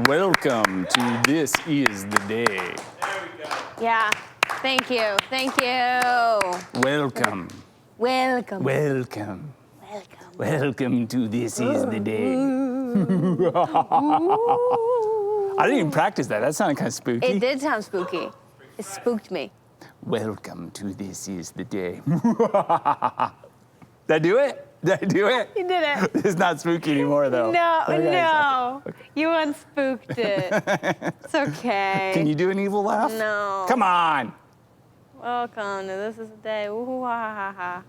Welcome to This Is the Day. There we go. Yeah. Thank you. Thank you. Welcome. Welcome. Welcome. Welcome. Welcome to This Is the Day. I didn't even practice that. That sounded kind of spooky. It did sound spooky. It spooked me. Welcome to This Is the Day. Did I do it? Did I do it? You did it. It's not spooky anymore, though. No, Okay, no. okay. You unspooked it. It's okay. Can you do an evil laugh? No. Come on. Welcome to This Is the Day. Ooh, ha, ha, ha.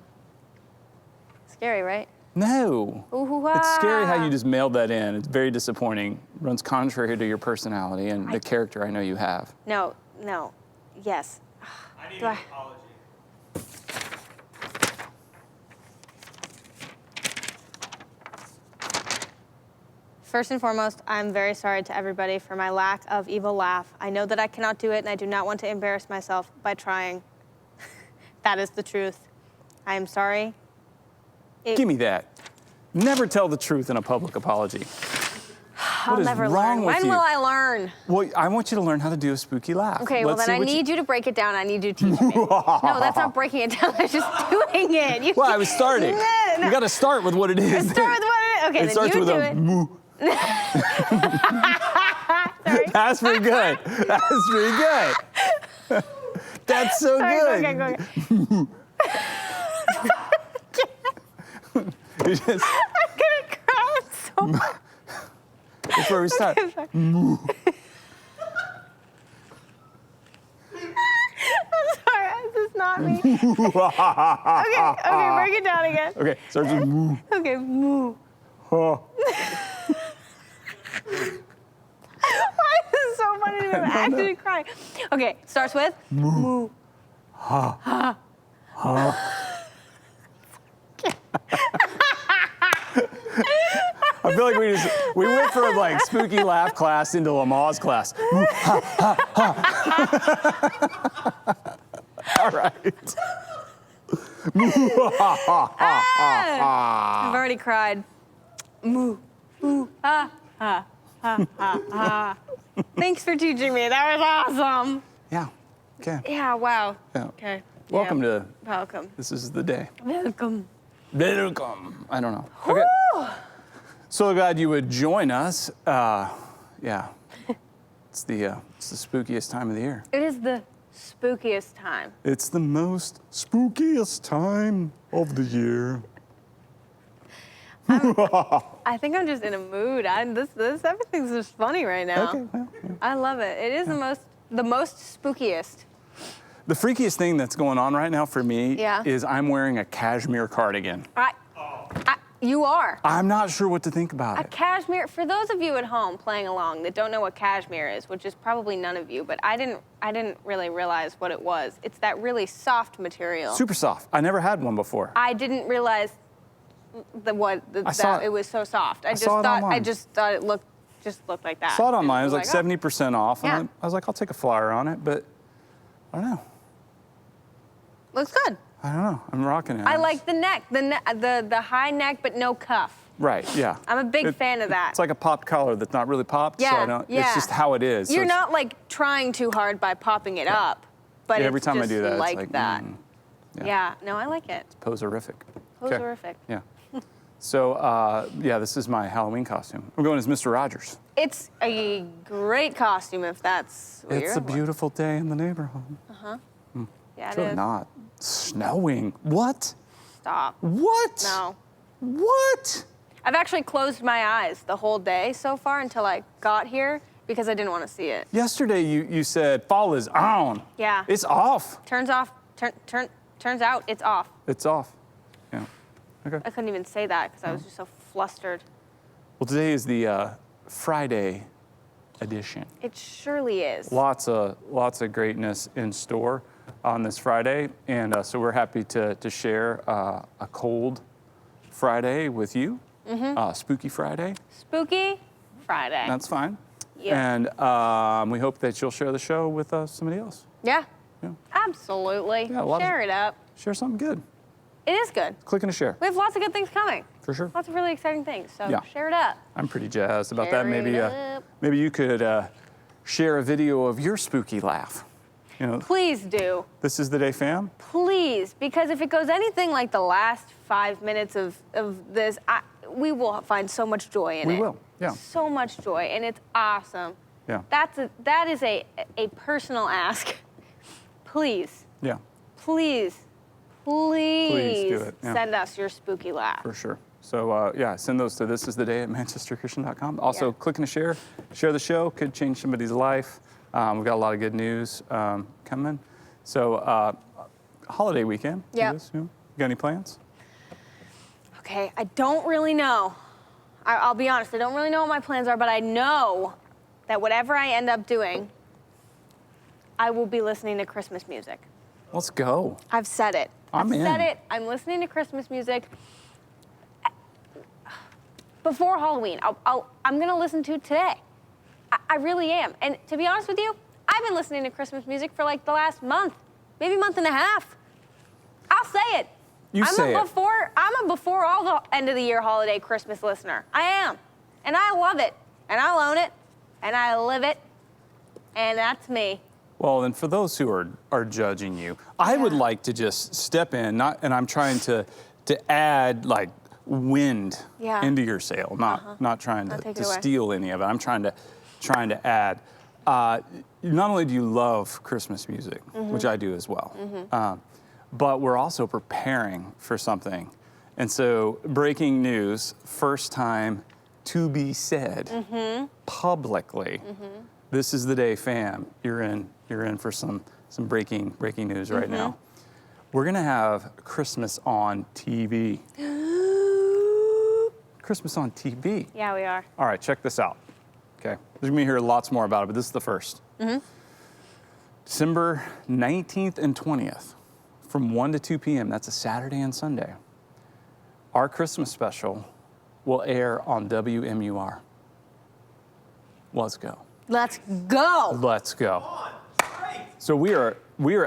Scary, right? No. Ooh, ha. It's scary how you just mailed that in. It's very disappointing. Runs contrary to your personality and the character I know you have. No. Yes. I need Do an I- apology. First and foremost, I'm very sorry to everybody for my lack of evil laugh. I know that I cannot do it, and I do not want to embarrass myself by trying. That is the truth. I am sorry. Give me that. Never tell the truth in a public apology. I'll What is never wrong learn. with When you? will I learn? Well, I want you to learn how to do a spooky laugh. Okay, well Let's then see I what need you to break it down. I need you to teach me. No, that's not breaking it down. That's just doing it. You, Well, I was starting. No. You got to start with what it is. Start with what it is. Okay, It then starts you with do a it. moo. Sorry. That's pretty good. That's pretty good. That's so Sorry, good. go again. You just, I'm gonna cry so much. that's where we start. I'm sorry. I'm sorry, this is not me. Okay, break it down again. Okay, starts with moo. Okay, moo. Ha. Why is this so funny to me? I'm actually crying. Okay, starts with moo. I feel like we went from like spooky laugh class into Lamaze class. All right. I've already cried. Moo. Moo. Ha. Ha. Ha. Ha. Ha. Thanks for teaching me. That was awesome. Yeah. Okay. Yeah, wow. Yeah. Okay. Welcome yeah. to Welcome. This Is the Day. Welcome. Welcome. I don't know. Okay. So glad you would join us. Yeah. It's the spookiest time of the year. It is the spookiest time. It's the most spookiest time of the year. I think I'm just in a mood. This everything's just funny right now. Okay, well, yeah. I love it. It is the most spookiest. The freakiest thing that's going on right now for me Yeah. is I'm wearing a cashmere cardigan. You are. I'm not sure what to think about A it. cashmere, for those of you at home playing along that don't know what cashmere is, which is probably none of you, but I didn't really realize what it was. It's that really soft material. Super soft. I never had one before. I didn't realize that it was so soft. I saw it online. just thought it looked like that. Saw it online. It was And like oh. 70% off. Yeah. And I was like, I'll take a flyer on it, but I don't know. Looks good. I don't know. I'm rocking it. I like the neck, the high neck, but no cuff. Right, yeah. I'm a big fan of that. It's like a popped collar that's not really popped. Yeah, So I don't, yeah. It's just how it is. You're so it's- not like trying too hard by popping it up, but Yeah, every it's time I just do that, it's like like, that. yeah. Yeah, no, I like it. Poserific. Poserific. Yeah. So, yeah, this is my Halloween costume. I'm going as Mr. Rogers. It's a great costume if that's what It's a beautiful day in the neighborhood. Yeah, It's it really is. not. Snowing. What? Stop. What? No. What? I've actually closed my eyes the whole day so far until I got here because I didn't want to see it. Yesterday you said fall is on. Yeah. It's off. Turns out it's off. It's off. Yeah. Okay. I couldn't even say that because I was just so flustered. Well, today is the Friday edition. It surely is. Lots of greatness in store on this Friday, and so we're happy to share a cold Friday with you. Spooky Friday. Spooky Friday. That's fine. Yeah. And we hope that you'll share the show with somebody else. Yeah. Yeah. Absolutely. Yeah, a lot of- Share it up. Share something good. It is good. Click and a share. We have lots of good things coming. For sure. Lots of really exciting things. So Yeah. share it up. I'm pretty jazzed about Share that. Maybe it up. maybe you could share a video of your spooky laugh. You know, Please do. this is the day, fam. Please, because if it goes anything like the last 5 minutes of this, we will find so much joy in it. We will, yeah. So much joy, and it's awesome. Yeah. That is a personal ask. Please, Yeah, please do it, yeah. send us your spooky laugh. for sure. So yeah, send those to thisistheday@manchesterchristian.com. Also, click and share the show. Could change somebody's life. We've got a lot of good news coming. So holiday weekend. Yeah. You got any plans? Okay, I don't really know. I'll be honest, I don't really know what my plans are, but I know that whatever I end up doing, I will be listening to Christmas music. Let's go. I've said it. I'm I've said in. it. I'm listening to Christmas music before Halloween. I'm going to listen to it today. I really am. And to be honest with you, I've been listening to Christmas music for like the last month, maybe month and a half. I'll say it. I'm a before all the end of the year holiday Christmas listener. I am. And I love it. And I'll own it. And I live it. And that's me. Well, and for those who are judging you, I would Yeah. like to just step in, and I'm trying to add like wind Yeah. into your sail, not trying I'll take to it away. steal any of it. I'm trying to add. Not only do you love Christmas music, Mm-hmm. which I do as well, but we're also preparing for something. And so, breaking news, first time to be said Mm-hmm. publicly. This is the day, fam. You're in for some breaking news right now. We're gonna have Christmas on TV. Christmas on TV. Yeah, we are. All right, check this out. Okay, there's gonna be hear lots more about it, but this is the first. December 19th and 20th, from 1 to 2 p.m. That's a Saturday and Sunday. Our Christmas special will air on WMUR. Let's go. Let's go. Let's go. So we are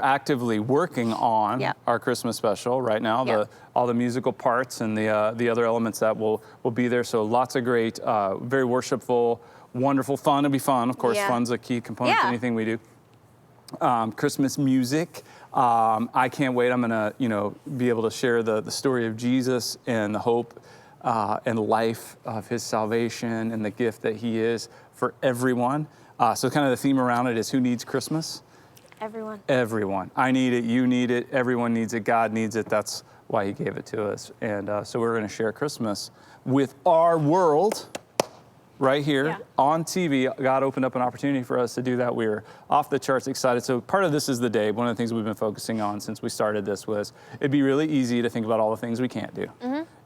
actively working on Yeah. our Christmas special right now. Yeah. All the musical parts and the other elements that will be there. So lots of great, very worshipful, wonderful, fun. It'll be fun. Of course, Yeah. fun's a key component to Yeah. anything we do. Christmas music. I can't wait. I'm gonna be able to share the story of Jesus and the hope and life of his salvation and the gift that he is for everyone. So kind of the theme around it is who needs Christmas? Everyone. Everyone. I need it, you need it, everyone needs it, God needs it. That's why he gave it to us. And so we're going to share Christmas with our world right here Yeah. on TV. God opened up an opportunity for us to do that. We were off the charts excited. So part of this is the day. One of the things we've been focusing on since we started this was it'd be really easy to think about all the things we can't do.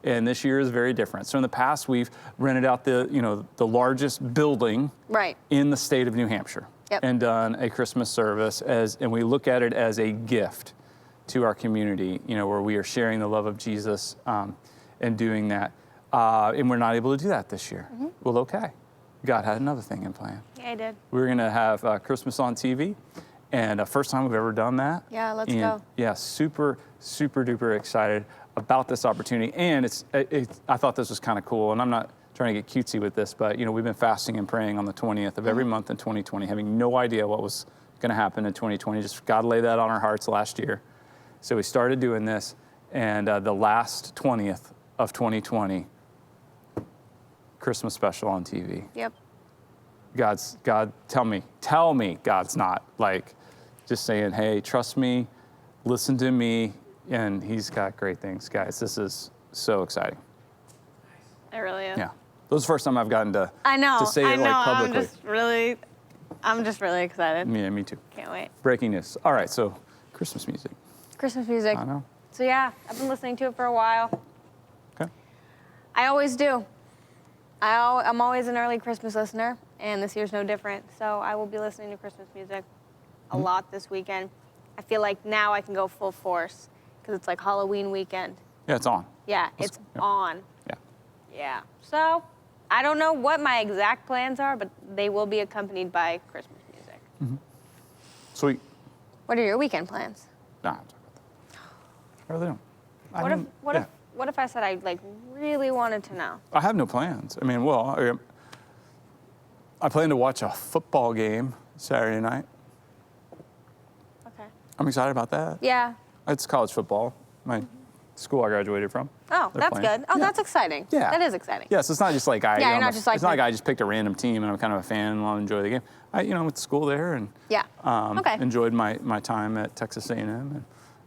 And this year is very different. So in the past, we've rented out the largest building Right. in the state of New Hampshire. Yep. And done a Christmas service and we look at it as a gift to our community, where we are sharing the love of Jesus and doing that. And we're not able to do that this year. Well, okay. God had another thing in plan. Yeah, I did. We're going to have Christmas on TV, and first time we've ever done that. Yeah, let's And, go. Yeah, super, super duper excited about this opportunity. And I thought this was kind of cool, and I'm not trying to get cutesy with this, but we've been fasting and praying on the 20th of every month in 2020, having no idea what was going to happen in 2020. Just God laid that on our hearts last year. So we started doing this, and the last 20th of 2020, Christmas special on TV. Yep. God, tell me God's not like just saying, hey, trust me, listen to me, and he's got great things, guys. This is so exciting. It really is. Yeah. This is the first time I've gotten to say it like publicly. I'm just really excited. Yeah, me too. Can't wait. Breaking news. All right, so Christmas music. Christmas music. I know. So yeah, I've been listening to it for a while. Okay. I always do. I'm always an early Christmas listener, and this year's no different. So I will be listening to Christmas music a lot this weekend. I feel like now I can go full force because it's like Halloween weekend. Yeah, it's on. Yeah, Let's it's go. on. Yeah. Yeah. So I don't know what my exact plans are, but they will be accompanied by Christmas music. Sweet. What are your weekend plans? Nah, I'm talking about that. I really don't. What if I said I like really wanted to know? I have no plans. I mean, well, I plan to watch a football game Saturday night. Okay. I'm excited about that. Yeah. It's college football. My school I graduated from. Oh, They're that's playing. good. Oh, Yeah. that's exciting. Yeah. That is exciting. Yeah, so it's not just like I. Yeah, you're not just like it's not like me. I just picked a random team and I'm kind of a fan and want to enjoy the game. I went to school there and Yeah. Okay. enjoyed my time at Texas A&M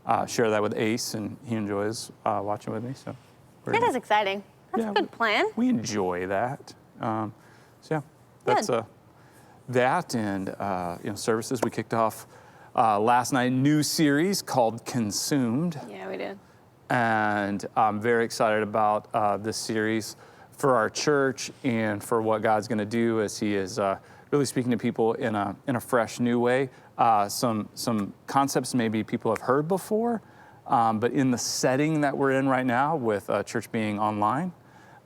and share that with Ace, and he enjoys watching with me. So That is exciting. That's Yeah, a good plan. we enjoy that. So yeah, that's Good. that and services. We kicked off last night a new series called Consumed. Yeah, we did. And I'm very excited about this series for our church and for what God's going to do as He is really speaking to people in a fresh, new way. Some concepts maybe people have heard before, but in the setting that we're in right now, with church being online,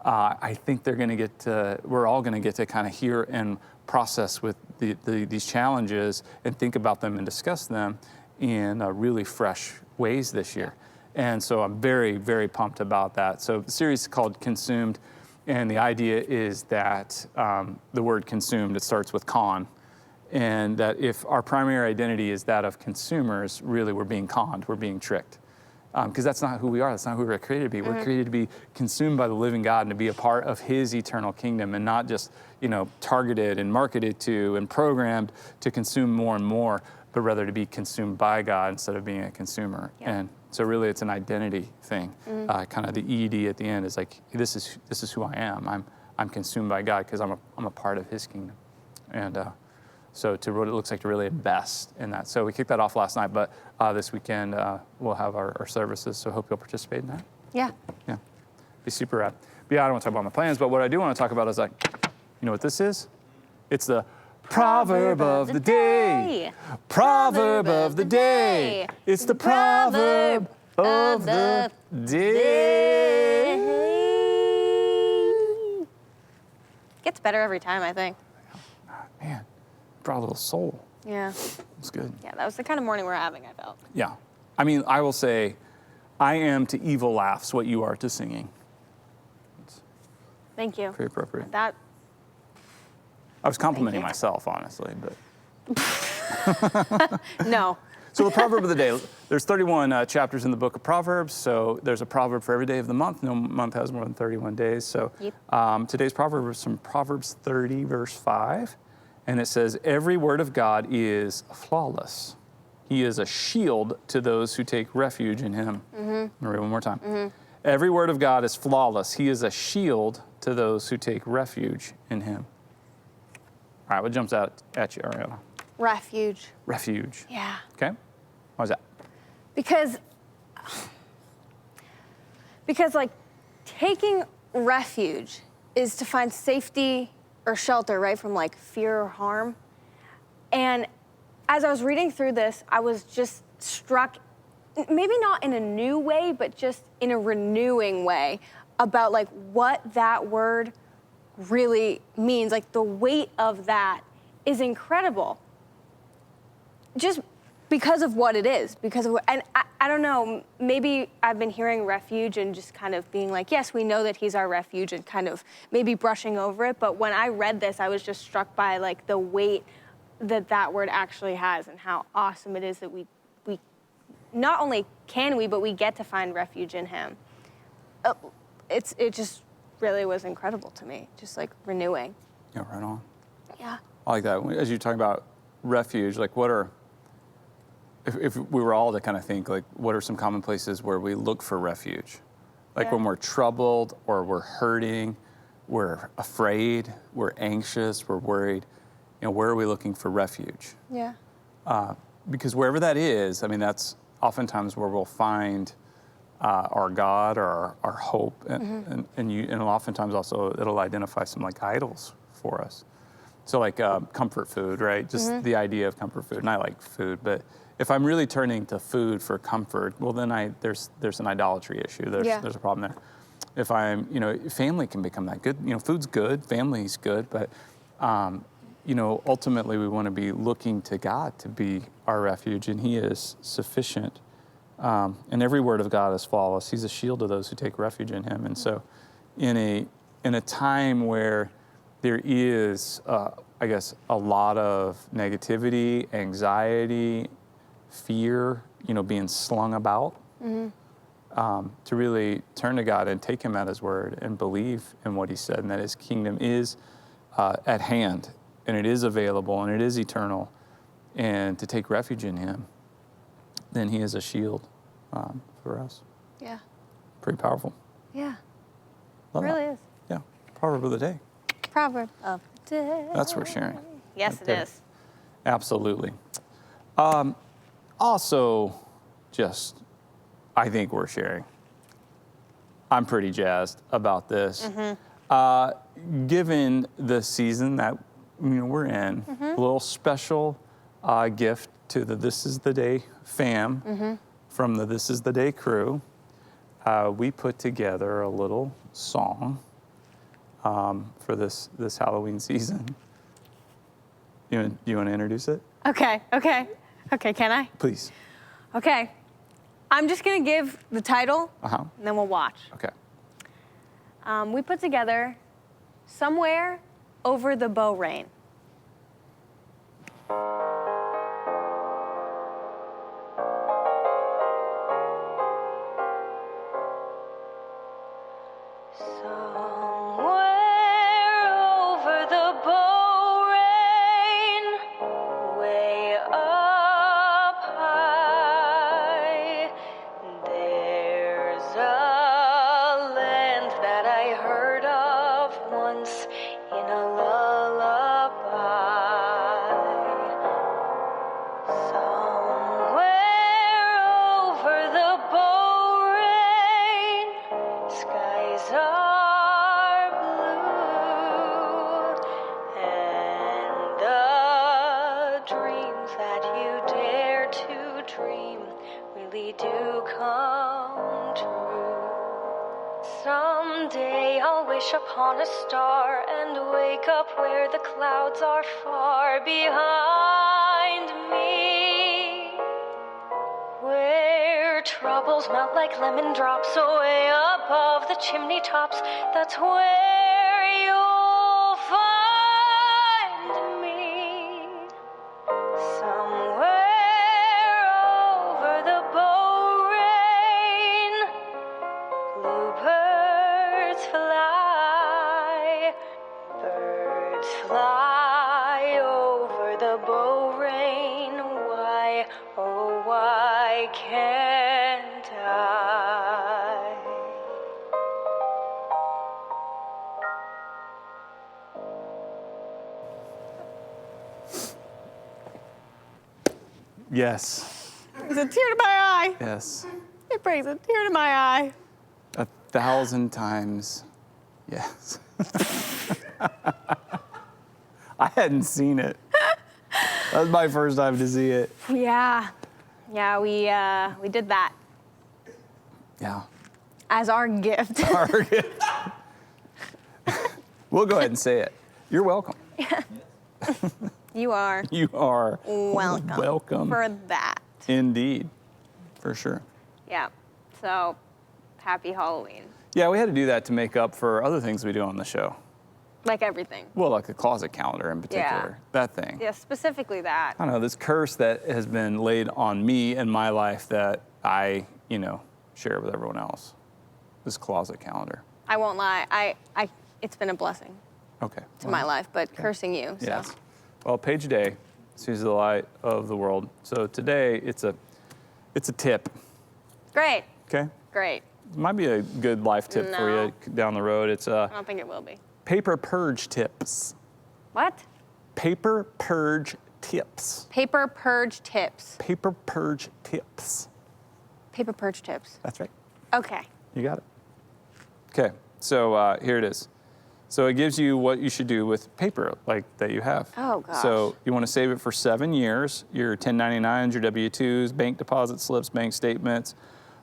I think we're all going to get to kind of hear and process with these challenges and think about them and discuss them in really fresh ways this year. And so I'm very, very pumped about that. So the series is called Consumed, and the idea is that the word consumed, it starts with con, and that if our primary identity is that of consumers, really we're being conned, we're being tricked. Because that's not who we are, that's not who we're created to be. We're created to be consumed by the living God and to be a part of His eternal kingdom, and not just targeted and marketed to and programmed to consume more and more, but rather to be consumed by God instead of being a consumer. Yeah. And so really it's an identity thing. Kind of the ED at the end is like, this is who I am. I'm consumed by God because I'm a part of His kingdom. And so to what it looks like to really invest in that. So we kicked that off last night, but this weekend we'll have our services. So hope you'll participate in that. Yeah. Yeah, be super rad. But yeah, I don't want to talk about my plans, but what I do want to talk about is like, you know what this is? It's the proverb of the day. Proverb of the day. It's the proverb of the day. Gets better every time, I think. Man, brought a little soul. Yeah. It's good. Yeah, that was the kind of morning we're having, I felt. Yeah. I mean, I will say, I am to evil laughs what you are to singing. Thank you. Very appropriate. That. I was complimenting you. myself, honestly, but. No. So the proverb of the day, there's 31 chapters in the book of Proverbs, so there's a proverb for every day of the month. No month has more than 31 days. So Yep. Today's proverb is from Proverbs 30, verse 5, and it says, every word of God is flawless. He is a shield to those who take refuge in Him. I'm going to read one more time. Every word of God is flawless. He is a shield to those who take refuge in Him. All right, what jumps out at you, Arianna? Refuge. Refuge. Yeah. Okay. Why is that? Because like taking refuge is to find safety or shelter, right, from like fear or harm. And as I was reading through this, I was just struck, maybe not in a new way, but just in a renewing way, about like what that word really means. Like the weight of that is incredible. Just because of what it is, and I don't know, maybe I've been hearing refuge and just kind of being like, yes, we know that He's our refuge, and kind of maybe brushing over it. But when I read this, I was just struck by like the weight that word actually has, and how awesome it is that we not only can we, but we get to find refuge in Him. It just really was incredible to me, just like renewing. Yeah, right on. Yeah. I like that. As you talk about refuge, like if we were all to kind of think, like, what are some common places where we look for refuge? Like Yeah. when we're troubled or we're hurting, we're afraid, we're anxious, we're worried, where are we looking for refuge? Yeah. Because wherever that is, I mean, that's oftentimes where we'll find our God or our hope. And oftentimes also it'll identify some like idols for us. So like comfort food, right? Just the idea of comfort food. And I like food, but if I'm really turning to food for comfort, well, then there's an idolatry issue. There's a problem there. If I'm, family can become that good. Food's good, family's good, but ultimately we want to be looking to God to be our refuge, and He is sufficient And every word of God is flawless. He's a shield to those who take refuge in him. And so in a time where there is, I guess, a lot of negativity, anxiety, fear, being slung about, to really turn to God and take him at his word and believe in what he said, and that his kingdom is at hand, and it is available, and it is eternal, and to take refuge in him, then he is a shield for us. Yeah. Pretty powerful. Yeah. Love It really that. is. Yeah. Proverb of the day. Proverb of the day. That's worth sharing. Yes, Right it there. is. Absolutely. Also, I think we're sharing. I'm pretty jazzed about this. Given the season that we're in, a little special gift to the This Is the Day fam from the This Is the Day crew. We put together a little song for this Halloween season. You want to introduce it? Okay, can I? Please. Okay. I'm just going to give the title, Uh-huh. and then we'll watch. Okay. We put together Somewhere Over the Bow Rain. Somewhere over the bow rain, way up high, there's a land that I heard of once in a lullaby. Somewhere over the bow rain, skies are blue, and the dreams that you dare to dream really do come true. Someday I'll wish upon a star and wake up where the clouds are far behind me, where troubles melt like lemon drops away above the chimney tops. That's where you'll find me. Somewhere over the bow rain, bluebirds fly, birds fly over the bow rain. Why, oh, why can't I? Yes. Brings a tear to my eye. Yes. It brings a tear to my eye. 1,000 times. Yes. I hadn't seen it. That was my first time to see it. Yeah. Yeah, we did that Yeah. as our gift. We'll go ahead and say it. You're welcome. You are You are welcome. welcome. For that. Indeed. For sure. Yeah. So, happy Halloween. Yeah, we had to do that to make up for other things we do on the show. Like everything. Well, like the closet calendar in particular. That thing. Yeah, specifically that. I don't know, this curse that has been laid on me in my life that I, share with everyone else. This closet calendar. I won't lie. It's been a blessing Okay. to my life, but cursing you. So. Yes. Well, Paige Day sees the light of the world. So today it's a tip. Great. Okay. Great. It might be a good life tip for No. you down the road. It's I don't think it will be. paper purge tips. What? Paper purge tips. Paper purge tips. Paper purge tips. Paper purge tips. That's right. Okay. You got it. Okay. So here it is. So it gives you what you should do with paper like that you have. Oh, gosh. So you want to save it for 7 years. Your 1099s, your W-2s, bank deposit slips, bank statements,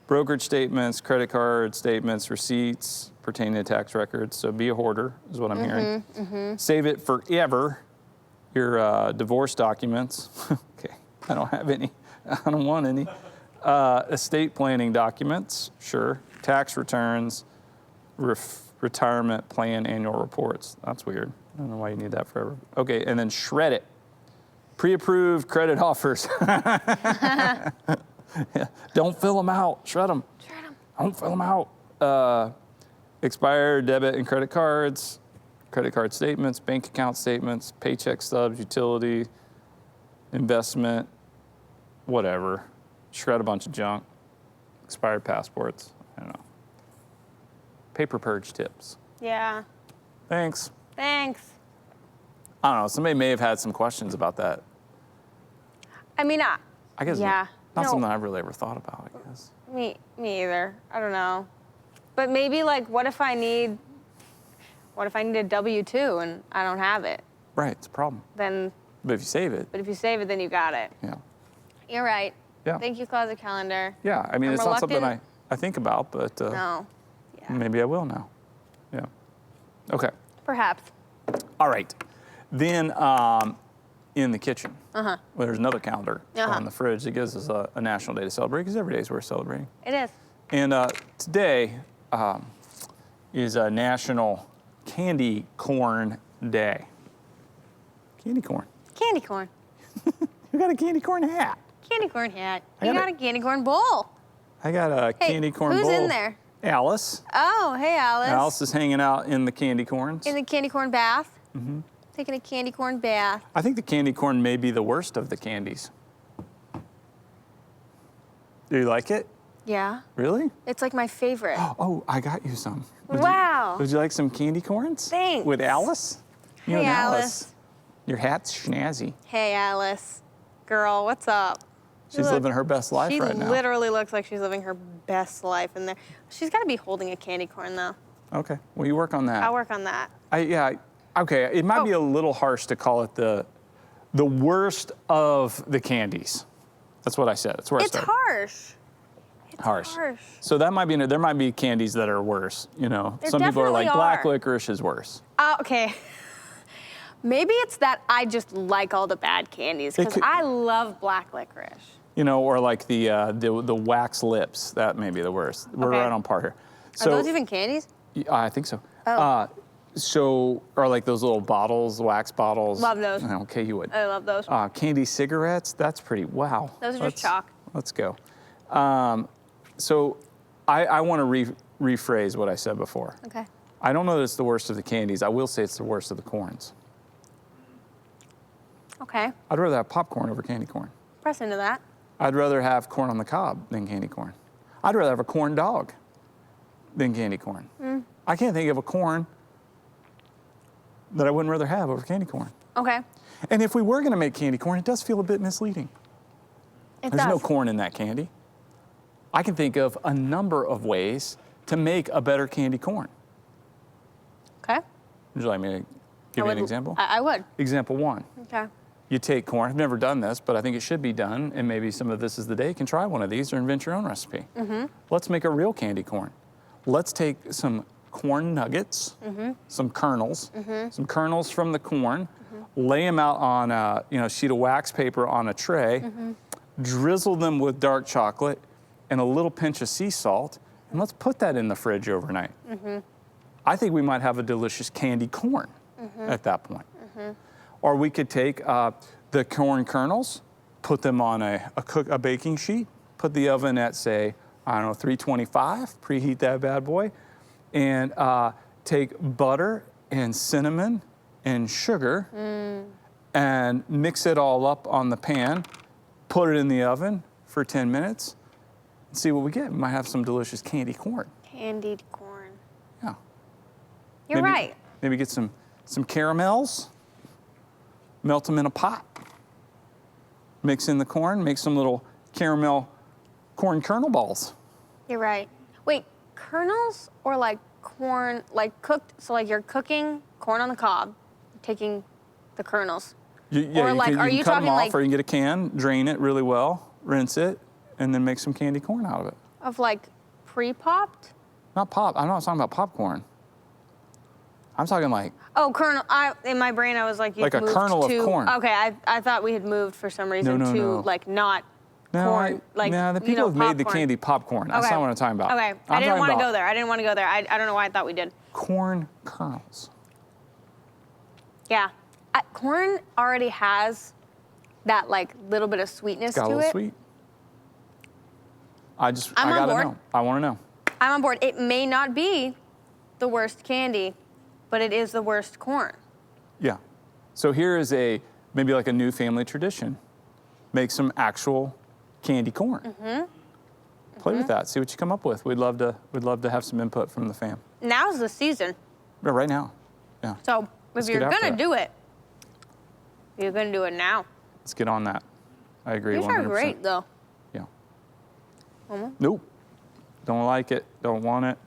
brokerage statements, credit card statements, receipts pertaining to tax records. So be a hoarder is what I'm hearing. Save it forever. Your divorce documents. Okay. I don't have any. I don't want any. Estate planning documents, sure. Tax returns, retirement plan annual reports. That's weird. I don't know why you need that forever. Okay, and then shred it. Pre-approved credit offers. Don't fill them out. Shred them. Shred 'em. Don't fill them out. Expired debit and credit cards, credit card statements, bank account statements, paycheck stubs, utility, investment, whatever. Shred a bunch of junk. Expired passports. I don't know. Paper purge tips. Yeah. Thanks. Thanks. I don't know. Somebody may have had some questions about that. I mean, I guess yeah. not No. something I've really ever thought about, I guess. Me either. I don't know. But maybe like, what if I need a W-2 and I don't have it? Right, it's a problem. Then, But if you save it, but if you save it, then you got it. yeah. You're right. Yeah. Thank you, closet calendar. Yeah, I mean, I'm it's not something reluctant. I think about, but No. Yeah. maybe I will now. Yeah. Okay. Perhaps. All right. Then in the kitchen, well, there's another calendar on the fridge that gives us a national day to celebrate, because every day is worth celebrating. It is. And today is a National Candy Corn Day. Candy corn. Candy corn. You got a candy corn hat. Candy corn hat. I You got got a candy corn bowl. I got a Hey, candy corn who's bowl. in there? Alice. Oh, hey, Alice. Alice is hanging out in the candy corns. In the candy corn bath. Taking a candy corn bath. I think the candy corn may be the worst of the candies. Do you like it? Yeah. Really? It's like my favorite. Oh, I got you some. Wow. Would you like some candy corns? Thanks. With Alice? You Hey, and Alice. Your hat's snazzy. Hey, Alice. Girl, what's up? She's Look, living her best life She right now. literally looks like she's living her best life in there. She's got to be holding a candy corn, though. Okay. Well, you work on that. I'll work on that. Okay. It might be Oh. a little harsh to call it the worst of the candies. That's what I said. That's where I It's started. harsh. It's harsh. So that might be there might be candies that are worse. You know, There some people are like definitely black are. licorice is worse. Okay. Maybe it's that I just like all the bad candies because could- I love black licorice. You know, or like the wax lips. That may be the worst. We're Okay. right on par here. Are those even candies? I think so. Oh. Or like those little bottles, wax bottles. Love those. Okay, you would. I love those. Candy cigarettes. That's pretty. Wow. Those are just chalk. Let's go. So I want to rephrase what I said before. Okay. I don't know that it's the worst of the candies. I will say it's the worst of the corns. Okay. I'd rather have popcorn over candy corn. Press into that. I'd rather have corn on the cob than candy corn. I'd rather have a corn dog than candy corn. I can't think of a corn that I wouldn't rather have over candy corn. Okay. And if we were going to make candy corn, it does feel a bit misleading. It There's does. no corn in that candy. I can think of a number of ways to make a better candy corn. Okay. Would you like me to give you an example? I would. Example one. Okay. You take corn. I've never done this, but I think it should be done, and maybe some of this is the day. You can try one of these or invent your own recipe. Let's make a real candy corn. Let's take some corn nuggets, some kernels from the corn, lay them out on a sheet of wax paper on a tray, drizzle them with dark chocolate and a little pinch of sea salt, and let's put that in the fridge overnight. I think we might have a delicious candy corn at that point. Or we could take the corn kernels, put them on a baking sheet, put the oven at, say, 325, preheat that bad boy, and take butter and cinnamon and sugar and mix it all up on the pan, put it in the oven for 10 minutes, and see what we get. We might have some delicious candy corn. Candied corn. Yeah. You're Maybe- right. Maybe get some caramels, melt them in a pot, mix in the corn, make some little caramel corn kernel balls. You're right. Wait, kernels or like corn, like cooked? So like you're cooking corn on the cob, taking the kernels. Or like, are you cut talking them off, like- or you can get a can, drain it really well, rinse it, and then make some candy corn out of it. Of like pre-popped? Not pop. I'm not talking about popcorn. I'm talking like Oh, kernel. In my brain, I was like, Like a moved kernel of to, corn. Okay, I thought we had moved for some reason No. to like not No, corn, the people have made the popcorn. candy popcorn. That's Okay. not what I'm talking about. Okay, I didn't want to go there. I didn't want to go there. I don't know why I thought we did. Corn kernels. Yeah. Corn already has that like little bit of sweetness It's got to a little it. sweet. I I'm on gotta board. know. I want to know. I'm on board. It may not be the worst candy, but it is the worst corn. Yeah. So here is maybe like a new family tradition. Make some actual candy corn. Play with that. See what you come up with. We'd love to have some input from the fam. Now's the season. Yeah, right now. Yeah. So if Let's you're get after gonna it. do it, you're gonna do it now. Let's get on that. I agree. These 100%. are great though. Yeah. Nope. Don't like it. Don't want it.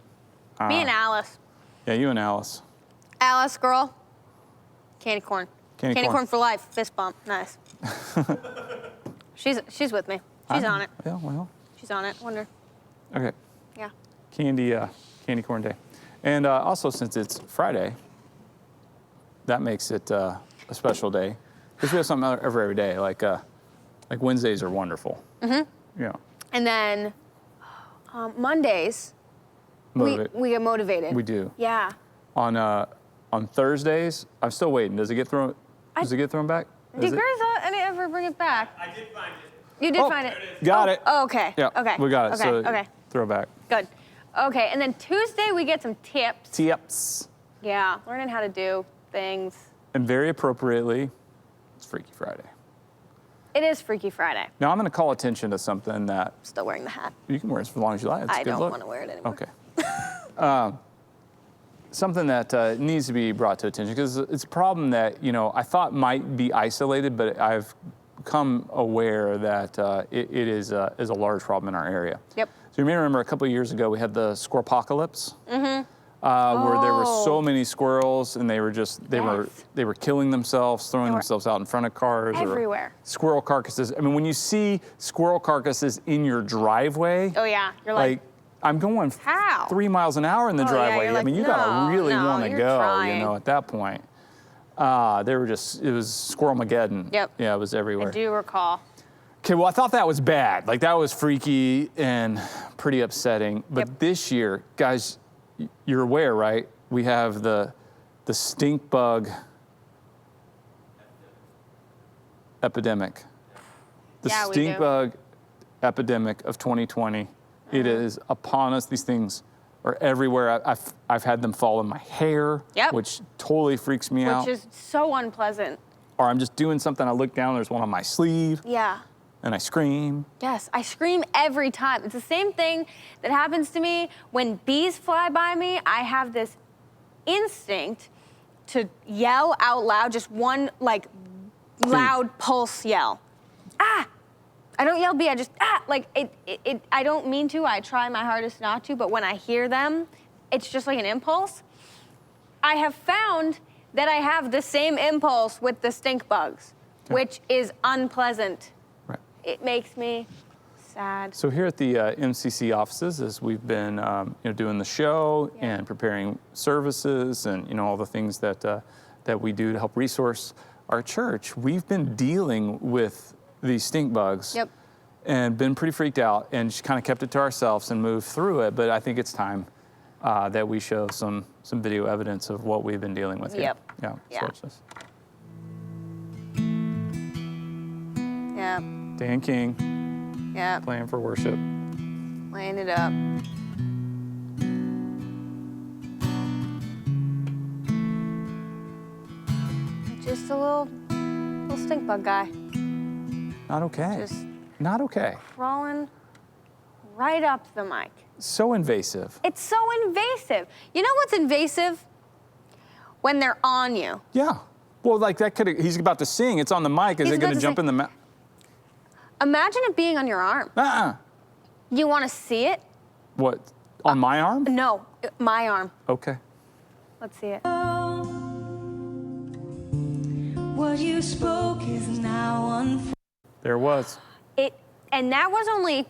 Me and Alice. Yeah, you and Alice. Alice, girl. Candy corn. Candy corn. corn for life. Fist bump. Nice. She's with me. She's on it. Yeah, well. She's on it. Wonder. Okay. Yeah. Candy corn day. And also, since it's Friday, that makes it a special day. Because we have something every day. Like Wednesdays are wonderful. Yeah. And then Mondays, we get motivated. We do. Yeah. On Thursdays, I'm still waiting. Does it get thrown? Does it get thrown back? Did Grace ever bring it back? I did find it. You did find it. Got it. Oh, okay. Yeah. Okay. We got it. Okay. So Okay. throw back. Good. Okay. And then Tuesday we get some tips. Tips. Yeah. Learning how to do things. And very appropriately, it's Freaky Friday. It is Freaky Friday. Now I'm going to call attention to something that Still wearing the hat. you can wear it as long as you like. It's a I good don't look. want to wear it anymore. Okay. Something that needs to be brought to attention because it's a problem that I thought might be isolated, but I've become aware that it is a large problem in our area. Yep. So you may remember a couple of years ago we had the squirrelpocalypse, where there were so many squirrels and they were killing themselves, throwing themselves out in front of cars. Everywhere. Or squirrel carcasses. I mean, when you see squirrel carcasses in your driveway, Oh yeah. You're like I'm going How? 3 miles an hour in the Oh, yeah, driveway. you're I mean, like, you gotta really no, want to you're go, trying. at that point. It was Squirrelmageddon. Yep. Yeah, it was everywhere. I do recall. Okay, well, I thought that was bad. Like, that was freaky and pretty upsetting. But Yep. this year, guys, you're aware, right? We have the stink bug epidemic. The Yeah, we stink do. bug epidemic of 2020. It is upon us. These things are everywhere. I've had them fall in my hair, Yep. which totally freaks me out. Which is so unpleasant. Or I'm just doing something, I look down, there's one on my sleeve, Yeah. and I scream. Yes, I scream every time. It's the same thing that happens to me when bees fly by me. I have this instinct to yell out loud, just one like loud pulse yell. Ah! I don't yell bee, I just like it I don't mean to. I try my hardest not to, but when I hear them, it's just like an impulse. I have found that I have the same impulse with the stink bugs, which is unpleasant. Right. It makes me sad. So here at the MCC offices, as we've been doing the show and preparing services and all the things that we do to help resource our church, we've been dealing with these stink bugs. Yep. And been pretty freaked out and just kind of kept it to ourselves and moved through it. But I think it's time that we show some video evidence of what we've been dealing with here. Yep. Yeah. Let's Yeah. watch this. Yeah, Dan King yeah, playing for worship. laying it up. Just a little stink bug guy, Not okay. just Not okay. crawling right up the mic. So invasive. It's so invasive. You know what's invasive? When they're on you. Yeah. Well, like that could. He's about to sing. It's on the mic. Is He's it going about to to jump sing. in the mouth? Imagine it being on your arm. You want to see it? What? On my arm? No, my arm. Okay. Let's see it. What you spoke is now unfolding. There it was. And that was only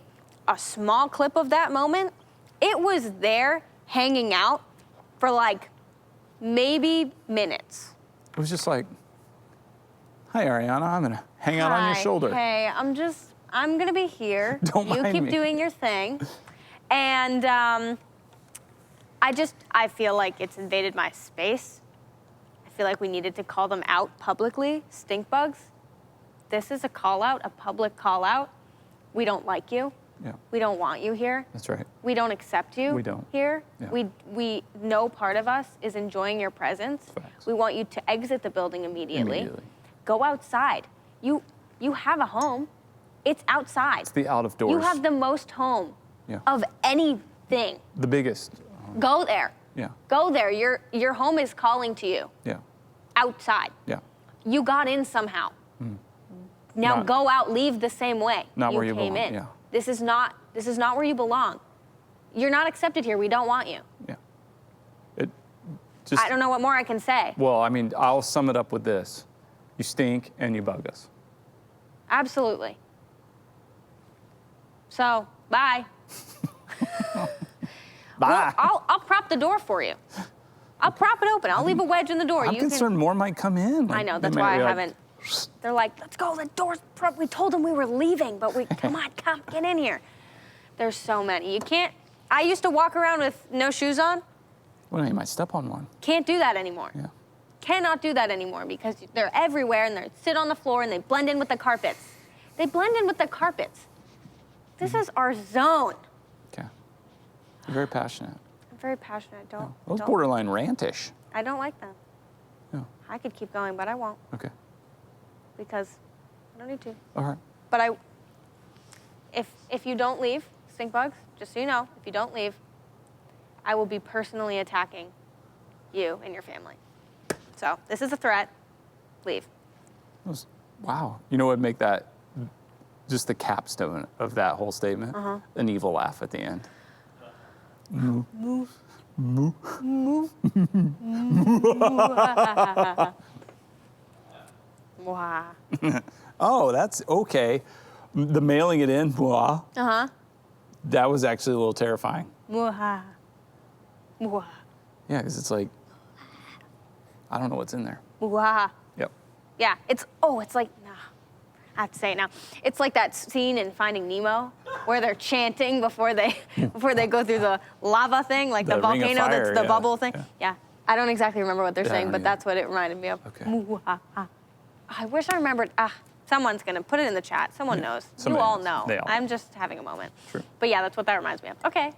a small clip of that moment. It was there hanging out for like maybe minutes. It was just like, hi, Arianna. I'm going to hang out on your Hi, shoulder. Hey, I'm I'm going to be here. Don't you mind keep me. doing your thing. And I feel like it's invaded my space. I feel like we needed to call them out publicly. Stink bugs. This is a call out, a public call out. We don't like you. Yeah. We don't want you here. That's right. We don't accept you We don't. here. Yeah. We no part of us is enjoying your presence. Facts. We want you to exit the building immediately. Immediately. Go outside. You have a home. It's outside. It's the out of doors. You have the most home Yeah. of anything. The biggest. Go there. Yeah. Go there. Your home is calling to you. Yeah. Outside. Yeah. You got in somehow. Now Not- go out, leave the same way Not where you came belong, in. yeah. This is not where you belong. You're not accepted here. We don't want you. Yeah. It just. I don't know what more I can say. Well, I mean, I'll sum it up with this: you stink and you bug us. Absolutely. So, bye. Bye. Well, I'll prop the door for you. I'll prop it open. I'll leave a wedge in the door. I'm concerned more might come in. I Like, know. they That's might why I be like, haven't. They're like, let's go. The door's prop. We told them we were leaving, but come on, get in here. There's so many. You can't. I used to walk around with no shoes on. Well, you might step on one. Can't do that anymore. Yeah. Cannot do that anymore because they're everywhere and they sit on the floor and they blend in with the carpets. They blend in with the carpets. This is our zone. Okay. You're very passionate. I'm very passionate. That was borderline rantish. I don't like them. Yeah. I could keep going, but I won't Okay. because I don't need to. All right. But if you don't leave, stink bugs, just so you know, if you don't leave, I will be personally attacking you and your family. So this is a threat. Leave. Wow. You know what would make that just the capstone of that whole statement? An evil laugh at the end. Moo. Moo. Moo. Moo. Wow. Oh, that's okay. The mailing it in, mwah, Uh-huh. that was actually a little terrifying. Mwah. Mwah. Yeah, because it's like, I don't know what's in there. Mwah. Yep. Yeah, it's like, nah, I have to say it now. It's like that scene in Finding Nemo where they're chanting before they go through the lava thing, like the The ring of volcano fire, that's the yeah, bubble thing. yeah. Yeah. I don't exactly remember what they're Yeah, I saying, don't but either. that's what it reminded me of. Okay. Mwah. I wish I remembered. Someone's going to put it in the chat. Someone knows. somebody You all knows. know. They all I'm just having a moment. True. But yeah, that's what that reminds me of. Okay.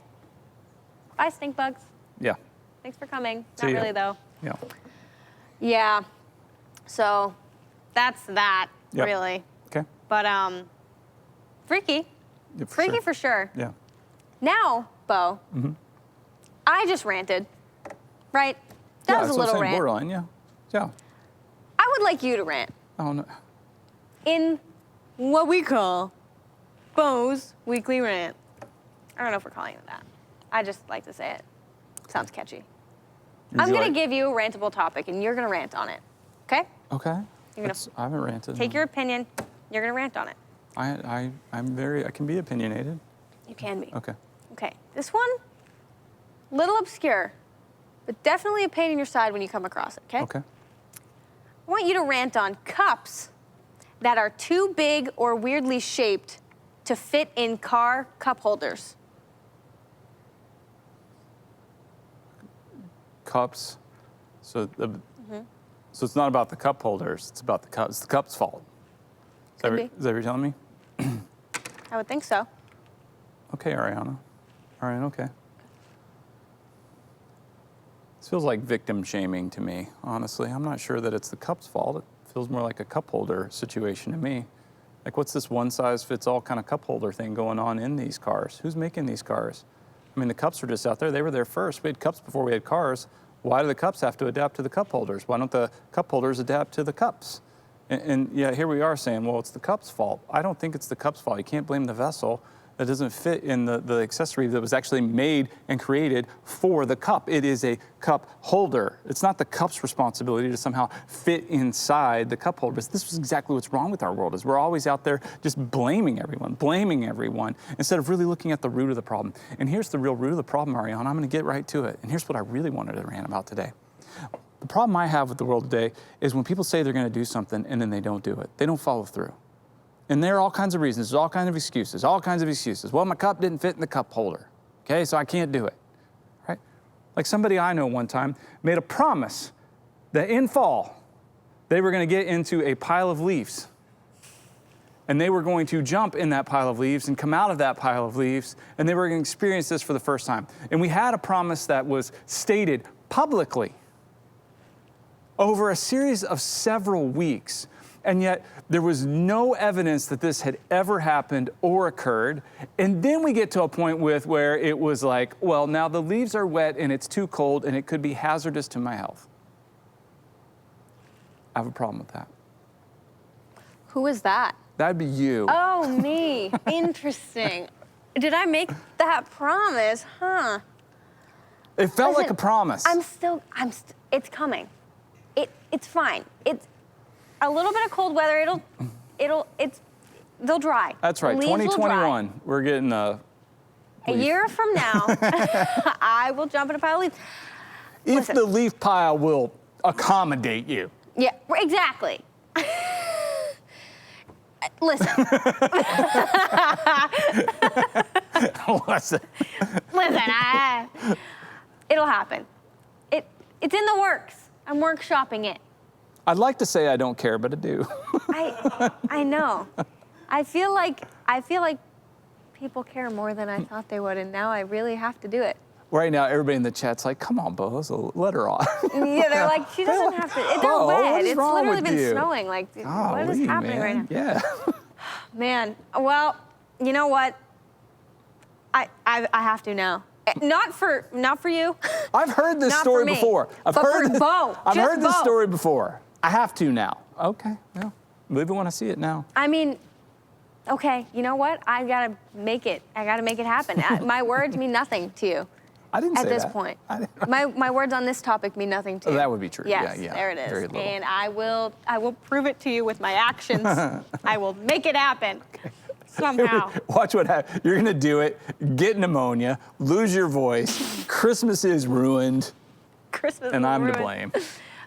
Bye, stink bugs. Yeah. Thanks for coming. See Not ya. really, though. Yeah. Yeah. So that's that, Yep. really. Okay. But freaky. Yeah, Freaky sure. for sure. Yeah. Now, Bo, I just ranted, right? That Yeah, was that's a what I'm little saying, rant. borderline, yeah. Yeah. I would like you to rant Oh, no. in what we call Bo's Weekly Rant. I don't know if we're calling it that. I just like to say it. Sounds catchy. I'm Enjoy. going to give you a rantable topic, and you're going to rant on it, okay? Okay. You're gonna I haven't ranted. Take your opinion. You're going to rant on it. I can be opinionated. You can be. Okay. Okay, this one, little obscure, but definitely a pain in your side when you come across it, okay? Okay. I want you to rant on cups that are too big or weirdly shaped to fit in car cup holders. Cups. So so it's not about the cup holders, it's about the cups. It's the cup's fault. Could be. Is that what you're telling me? I would think so. Okay, Arianna. All right, okay. This feels like victim shaming to me, honestly. I'm not sure that it's the cup's fault. It feels more like a cup holder situation to me. Like, what's this one-size-fits-all kind of cup holder thing going on in these cars? Who's making these cars? I mean, the cups are just out there. They were there first. We had cups before we had cars. Why do the cups have to adapt to the cup holders? Why don't the cup holders adapt to the cups? And yeah, here we are saying, well, it's the cup's fault. I don't think it's the cup's fault. You can't blame the vessel that doesn't fit in the accessory that was actually made and created for the cup. It is a cup holder. It's not the cup's responsibility to somehow fit inside the cup holder. This is exactly what's wrong with our world, is we're always out there just blaming everyone, instead of really looking at the root of the problem. And here's the real root of the problem, Arianna. I'm gonna get right to it. And here's what I really wanted to rant about today. The problem I have with the world today is when people say they're gonna do something and then they don't do it. They don't follow through. And there are all kinds of reasons, there's all kinds of excuses. Well, my cup didn't fit in the cup holder, okay, so I can't do it, right? Like somebody I know one time made a promise that in fall, they were gonna get into a pile of leaves. And they were going to jump in that pile of leaves and come out of that pile of leaves, and they were going to experience this for the first time. And we had a promise that was stated publicly over a series of several weeks, and yet there was no evidence that this had ever happened or occurred. And then we get to a point where it was like, well, now the leaves are wet and it's too cold and it could be hazardous to my health. I have a problem with that. Who is that? That'd be you. Oh, me. Interesting. Did I make that promise? Huh. It felt Listen, like a promise. It's coming. It's fine. It's a little bit of cold weather. They'll dry. That's right. The leaves will 2021. dry. We're getting A year from now, I will jump in a pile of leaves. If Listen. the leaf pile will accommodate you. Yeah, exactly. Listen. Listen. It'll happen. It's in the works. I'm workshopping it. I'd like to say I don't care, but I do. I know. I feel like people care more than I thought they would, and now I really have to do it. Right now, everybody in the chat's like, come on, Bo, so let her off. Yeah, they're like, she doesn't have to. They're Bo, wet. what is It's wrong literally with been you? snowing. Like, what is Golly, happening man. right now? Yeah. Man, well, you know what? I have to now. Not for you. I've heard this Not story for me, before. but for Bo. I've Just heard this Bo. story before. I have to now. Okay, well, believe it when I see it now. I mean, okay, you know what? I gotta make it. I gotta make it happen. My words mean nothing to you. I didn't say At this that. point, I didn't- my words on this topic mean nothing to you. That would be true. Yes, Yeah. there it is. Very little. And I will prove it to you with my actions. I will make it happen somehow. Watch what happens. You're gonna do it, get pneumonia, lose your voice. Christmas is ruined, Christmas. and will I'm to ruin. blame.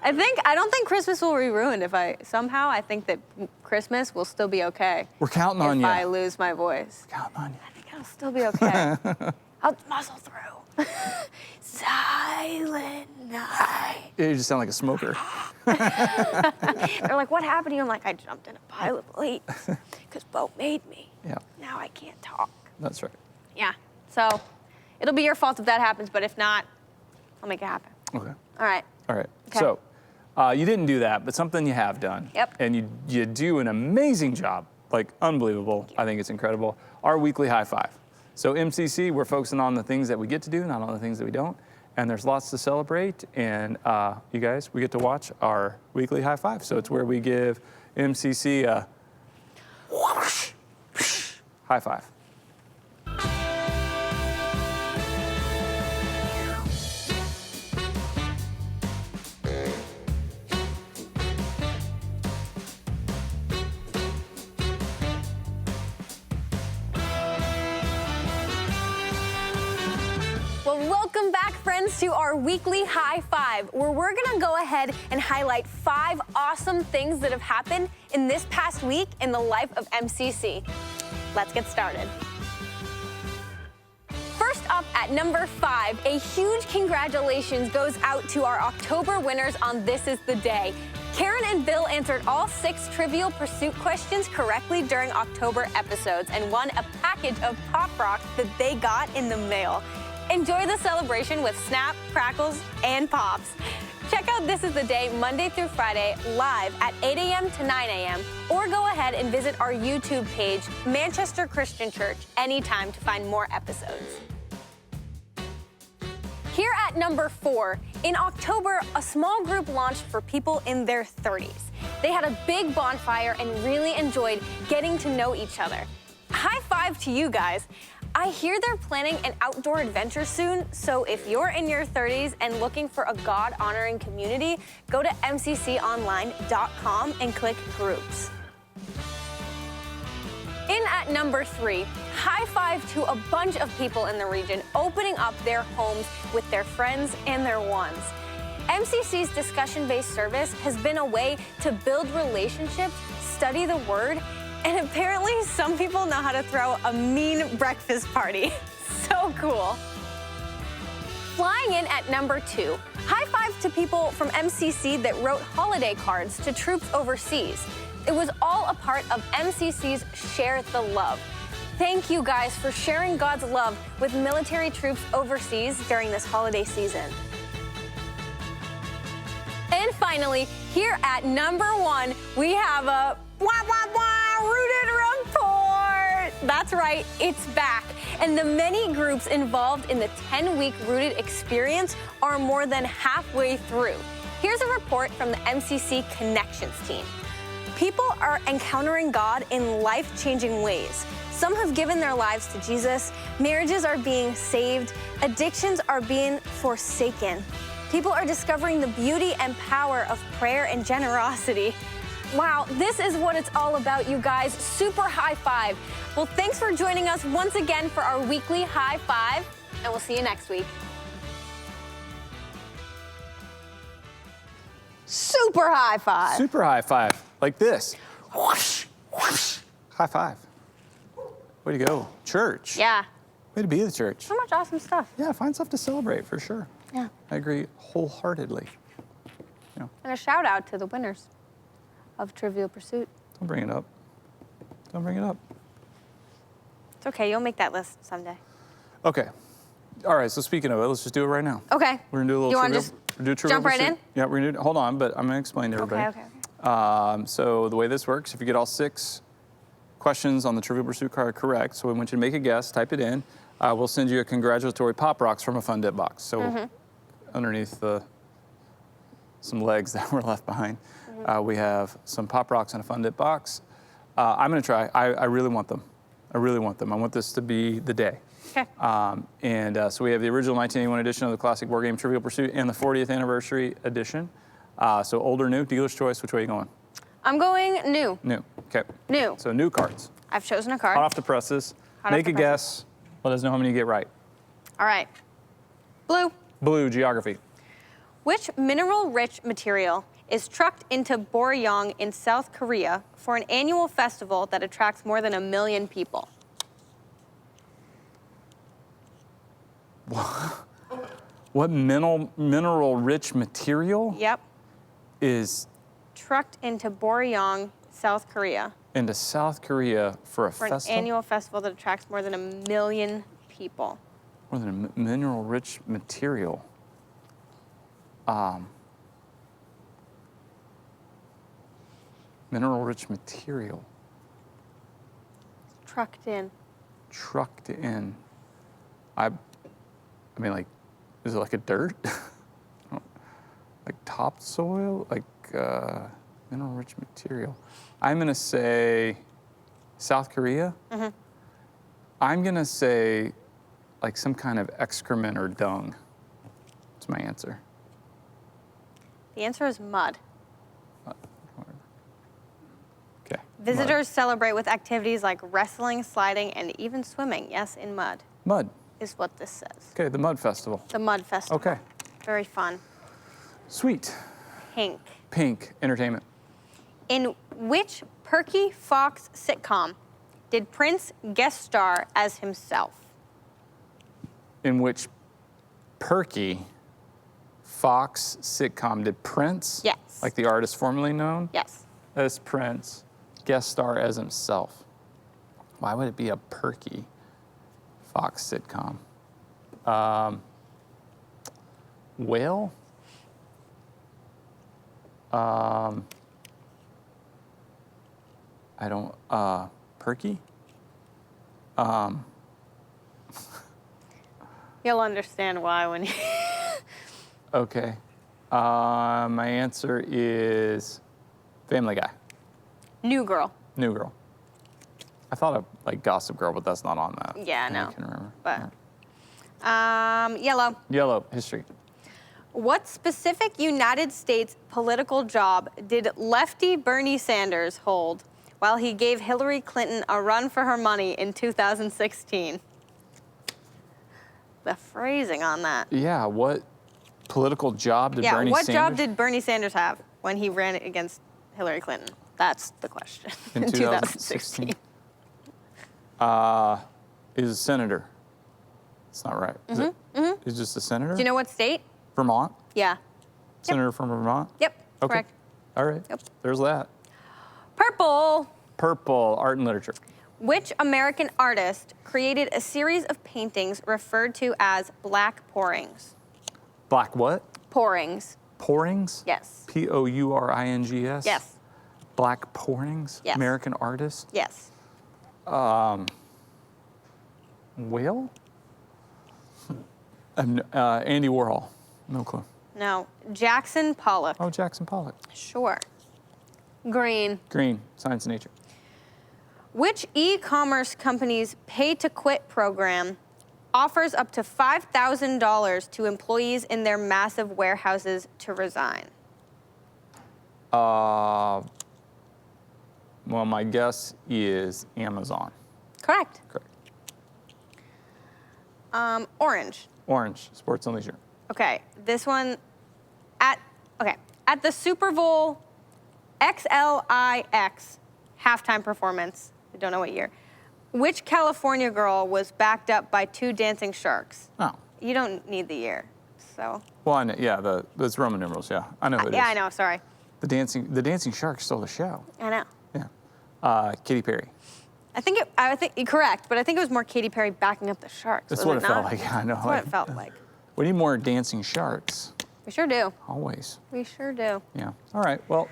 I don't think Christmas will be ruined if I think that Christmas will still be okay. We're counting on if you. I lose my voice. Counting on you. I think it'll still be okay. I'll muscle through. Silent night. You just sound like a smoker. They're like, what happened to you? I'm like, I jumped in a pile of leaves because Bo made me. Yeah, Now I can't talk. that's right. Yeah. So it'll be your fault if that happens, but if not, I'll make it happen. Okay. All right. All right. Okay. So you didn't do that, but something you have done. Yep. And you do an amazing job, like unbelievable. I think it's incredible. Our weekly high five. So MCC, we're focusing on the things that we get to do, not on the things that we don't. And there's lots to celebrate. And you guys, we get to watch our weekly high five. So it's where we give MCC a whoosh, high five. Well, welcome back, friends, to our weekly high five, where we're gonna go ahead and highlight 5 awesome things that have happened in this past week in the life of MCC. Let's get started. First up at number 5, a huge congratulations goes out to our October winners on This Is the Day. Karen and Bill answered all 6 Trivial Pursuit questions correctly during October episodes and won a package of Pop Rocks that they got in the mail. Enjoy the celebration with Snap, Crackles, and Pops. Check out This Is the Day Monday through Friday live at 8 a.m. to 9 a.m. or go ahead and visit our YouTube page, Manchester Christian Church, anytime to find more episodes. Here at number 4, in October, a small group launched for people in their 30s. They had a big bonfire and really enjoyed getting to know each other. High five to you guys. I hear they're planning an outdoor adventure soon, so if you're in your 30s and looking for a God-honoring community, go to mcconline.com and click groups. In at number 3, high five to a bunch of people in the region opening up their homes with their friends and their ones. MCC's discussion-based service has been a way to build relationships, study the Word, And apparently some people know how to throw a mean breakfast party. So cool. Flying in at number 2, high five to people from MCC that wrote holiday cards to troops overseas. It was all a part of MCC's Share the Love. Thank you guys for sharing God's love with military troops overseas during this holiday season. And finally, here at number 1, we have a Rooted report. That's right, it's back. And the many groups involved in the 10-week Rooted experience are more than halfway through. Here's a report from the MCC Connections team. People are encountering God in life-changing ways. Some have given their lives to Jesus, marriages are being saved, addictions are being forsaken. People are discovering the beauty and power of prayer and generosity. Wow, this is what it's all about, you guys. Super high five. Well, thanks for joining us once again for our weekly high five, and we'll see you next week. Super high five. Super high five, like this. Whoosh, whoosh. High five. Way to go. Church. Yeah. Way to be the church. So much awesome stuff. Yeah, find stuff to celebrate, for sure. Yeah. I agree wholeheartedly. And a shout out to the winners of Trivial Pursuit. Don't bring it up. Don't bring it up. It's okay, you'll make that list someday. Okay. All right, so speaking of it, let's just do it right now. Okay. We're gonna do a little You wanna trivial, just do a trivial jump right pursuit. in? Yeah, we're gonna do, hold on, but I'm gonna explain to everybody. Okay. So the way this works, if you get all 6 questions on the Trivial Pursuit card correct, so we want you to make a guess, type it in. We'll send you a congratulatory Pop Rocks from a Fun Dip box. So underneath some legs that were left behind, we have some Pop Rocks in a Fun Dip box. I'm gonna try. I really want them. I really want them. I want this to be the day. Okay. So we have the original 1981 edition of the classic board game Trivial Pursuit and the 40th anniversary edition. So old or new, dealer's choice. Which way are you going? I'm going new. New. Okay. New. So new cards. I've chosen a card. Hot off the presses. Hot off Make the a presses. guess. Let us know how many you get right. All right. Blue. Blue, geography. Which mineral-rich material is trucked into Boryong in South Korea for an annual festival that attracts more than 1 million people? What mineral-rich material Yep. is Trucked into Boryong, South Korea into South Korea for a for an festival? annual festival that attracts more than 1 million people? More than a mineral-rich material. Mineral-rich material. Trucked in. Trucked in. I mean, like, is it like a dirt? Like topsoil? Like mineral-rich material. I'm gonna say South Korea. I'm gonna say like some kind of excrement or dung. That's my answer. The answer is mud. Okay. Visitors celebrate with activities like wrestling, sliding, and even swimming. Yes, in mud Mud. is what this says. Okay, the Mud Festival. The Mud Festival. Okay. Very fun. Sweet. Pink. Pink. Entertainment. In which Perky Fox sitcom did Prince guest star as himself? In which Perky Fox sitcom did Prince? Yes. Like the artist formerly known Yes. as Prince, guest star as himself. Why would it be a Perky Fox sitcom? Whale? I don't, Perky? You'll understand why when you... Okay. My answer is Family Guy. New Girl. New Girl. I thought of like Gossip Girl, but that's not on that. Yeah, I no. can remember. But, Alright. yellow. Yellow, history. What specific United States political job did lefty Bernie Sanders hold while he gave Hillary Clinton a run for her money in 2016? The phrasing on that. Yeah, what political job did Yeah, Bernie what Sanders? job did Bernie Sanders have when he ran against Hillary Clinton? That's the question. In 2016. Is a senator. It's not right. Is it? Is just a senator? Do you know what state? Vermont? Yeah. Senator from Vermont? Yep. Okay. Correct. All right. Yep. There's that. Purple. Purple, art and literature. Which American artist created a series of paintings referred to as black pourings? Black what? Pourings. Pourings? Yes. Pourings? Yes. Black pourings? Yes. American artist? Yes. Whale? Andy Warhol. No clue. No. Jackson Pollock. Oh, Jackson Pollock. Sure. Green. Green, science and nature. Which e-commerce company's pay-to-quit program offers up to $5,000 to employees in their massive warehouses to resign? Well, my guess is Amazon. Correct. Correct. Orange. Orange, sports and leisure. Okay, this one at the Super Bowl XLIX halftime performance. I don't know what year. Which California girl was backed up by 2 dancing sharks? Oh. You don't need the year, so. Well, I know, yeah, it's Roman numerals, yeah. I know who it is. Yeah, I know, sorry. The dancing shark stole the show. I know. Yeah. Katy Perry. I think you're correct, but I think it was more Katy Perry backing up the sharks. That's was what it felt not? like. I know. That's what it felt like. We need more dancing sharks. We sure do. Always. We sure do. Yeah. All right. Well,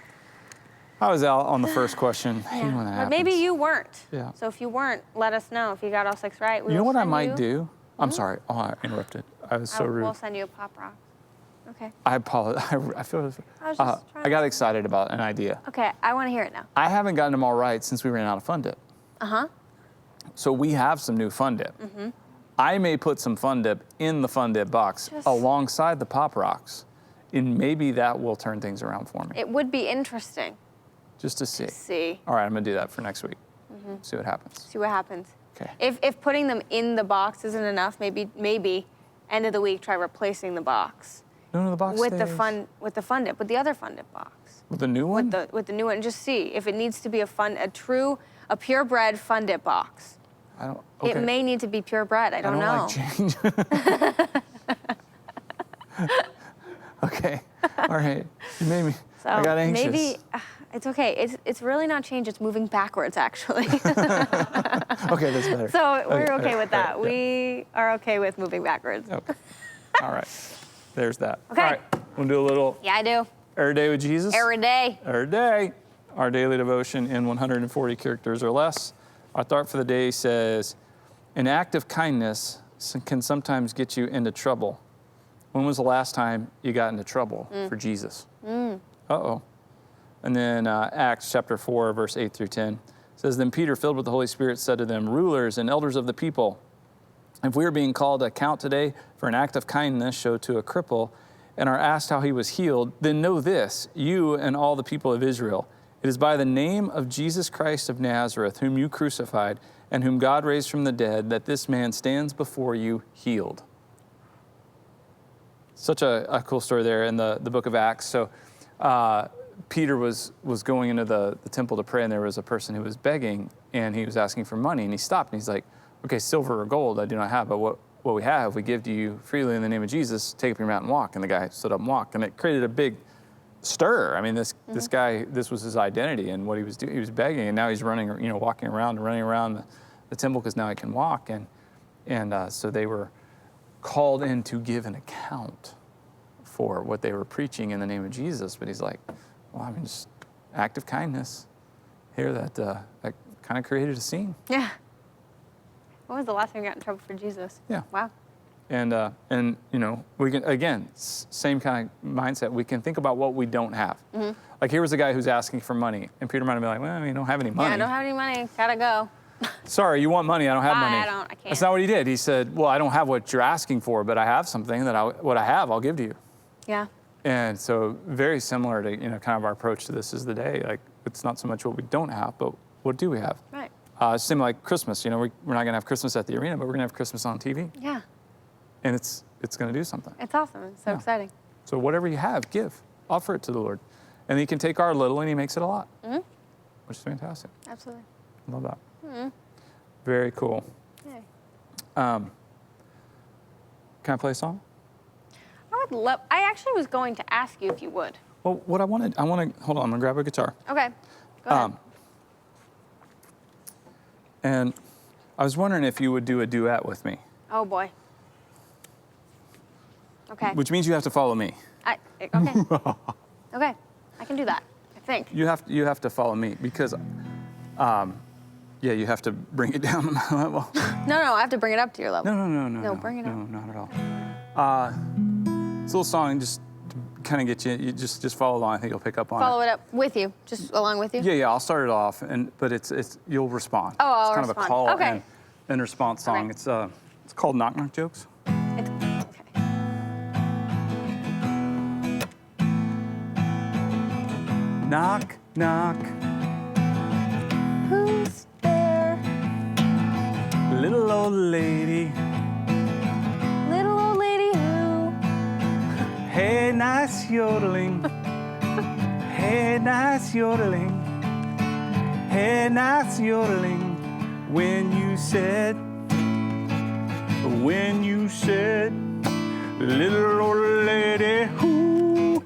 I was out on the first question. I hate when that But happens. maybe you weren't. Yeah. So if you weren't, let us know. If you got all 6 right, we You know will what I send might you- do? I'm sorry. Oh, I interrupted. I was so rude. We'll send you a pop rock. Okay. I apologize. I feel. I was just trying I got excited about an idea. Okay, I want to hear it now. I haven't gotten them all right since we ran out of Fun Dip. Uh-huh. So we have some new Fun Dip. I may put some Fun Dip in the Fun Dip box alongside the Pop Rocks, and maybe that will turn things around for me. It would be interesting Just to see. to see. All right, I'm gonna do that for next week. See what happens. See what happens. Okay. If putting them in the box isn't enough, maybe end of the week try replacing the box No, the box with the stays. Fun Dip, with the other Fun Dip box. With the new one? With the new one, just see if it needs to be a purebred Fun Dip box. I don't. Okay. It may need to be purebred. I don't know. Like change. Okay. All right. You made me. So I got anxious. maybe it's okay. It's really not change. It's moving backwards, actually. Okay, that's better. So we're okay with that. all right, yeah. We are okay with moving backwards. Okay. All right. There's that. Okay. All right. We'll do a little Yeah, I do. Every Day with Jesus. Every day. Every day. Our daily devotion in 140 characters or less. Our thought for the day says, an act of kindness can sometimes get you into trouble. When was the last time you got into trouble for Jesus? Uh-oh. And then Acts chapter 4, verse 8 through 10 says, then Peter, filled with the Holy Spirit, said to them, rulers and elders of the people, if we are being called to account today for an act of kindness showed to a cripple and are asked how he was healed, then know this, you and all the people of Israel, it is by the name of Jesus Christ of Nazareth, whom you crucified and whom God raised from the dead, that this man stands before you healed. Such a cool story there in the book of Acts. So Peter was going into the temple to pray, and there was a person who was begging, and he was asking for money, and he stopped, and he's like, okay, silver or gold I do not have, but what we have, we give to you freely in the name of Jesus. Take up your mat and walk. And the guy stood up and walked, and it created a big stir. I mean, this guy, this was his identity and what he was doing. He was begging, and now he's running around the temple because now he can walk. And so they were called in to give an account for what they were preaching in the name of Jesus. But he's like, well, I mean, just act of kindness here that kind of created a scene. Yeah. When was the last time you got in trouble for Jesus? Yeah. Wow. And you know, we can, again, same kind of mindset. We can think about what we don't have. Like here was a guy who's asking for money, and Peter might have been like, well, you don't have any money. Yeah, I don't have any money. Gotta go. Sorry, you want money? I don't have money. I can't. That's not what he did. He said, well, I don't have what you're asking for, but I have something that what I have, I'll give to you. Yeah. And so very similar to, you know, kind of our approach to this is the day. Like it's not so much what we don't have, but what do we have? Right. Same like Christmas. You know, we're not gonna have Christmas at the arena, but we're gonna have Christmas on TV, Yeah. and it's gonna do something. It's awesome. It's so Yeah. exciting. So whatever you have, give, offer it to the Lord, and He can take our little and He makes it a lot. which is fantastic. Absolutely. Love that. Very cool. Yay. Can I play a song? I would love. I actually was going to ask you if you would. Well, what I want to, hold on, I'm gonna grab a guitar. Okay. Go ahead. And I was wondering if you would do a duet with me, Oh boy. Okay. which means you have to follow me. Okay. Okay. I can do that. I think. You have to follow me because, yeah, you have to bring it down to my level. No, I have to bring it up to your level. No, bring it up. No, not at all. It's a little song, just to kind of get you. You just follow along. I think you'll pick up on Follow it up with you, just along with you. Yeah. I'll start it off, but it's you'll respond. Oh, I'll it's kind respond. of a call Okay. and response song. Okay. It's called Knock Knock Jokes. It's, okay. Knock knock, Who's there? little old lady. Little old lady who? Hey, nice yodeling. Hey, nice yodeling. Hey, nice yodeling. When you said, little old lady, who?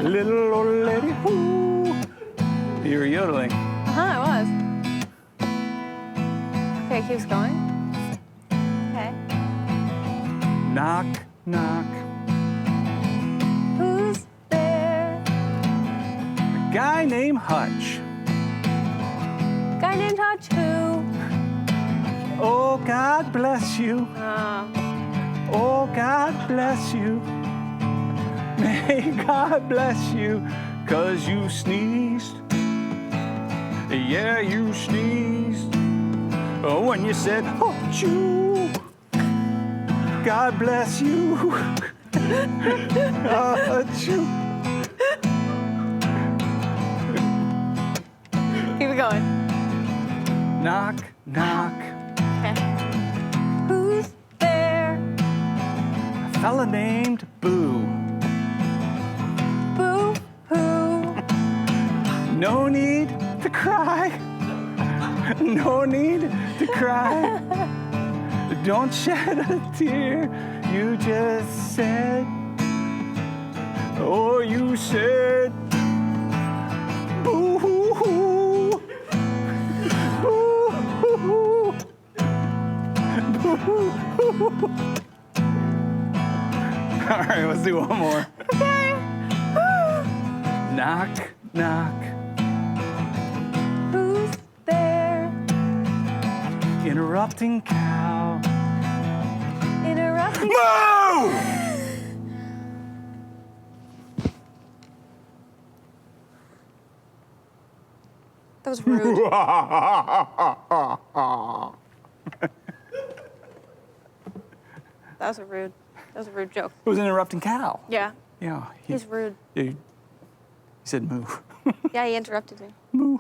Little old lady, who? You were yodeling. I was. Okay, keeps going. Okay. Knock, knock. Who's there? A guy named Hutch. Guy named Hutch who? Oh, God bless you. Oh, God bless you. May God bless you, 'cause you sneezed. Yeah, you sneezed. Oh, when you said, oh, you. God bless you. Achoo. Keep it going. Knock, knock. Okay. Who's there? A fella named Boo. Boo hoo. No need to cry. No need to cry. Don't shed a tear. You just said, oh, you said, boo hoo hoo. Boo hoo hoo. Boo hoo hoo. All right, let's do one more. Okay. Knock, knock. Who's there? Interrupting cow. Interrupting. Moo! That was rude. That was a rude joke. It was an interrupting cow. Yeah. Yeah. He's rude. He said moo. Yeah, he interrupted me. I'm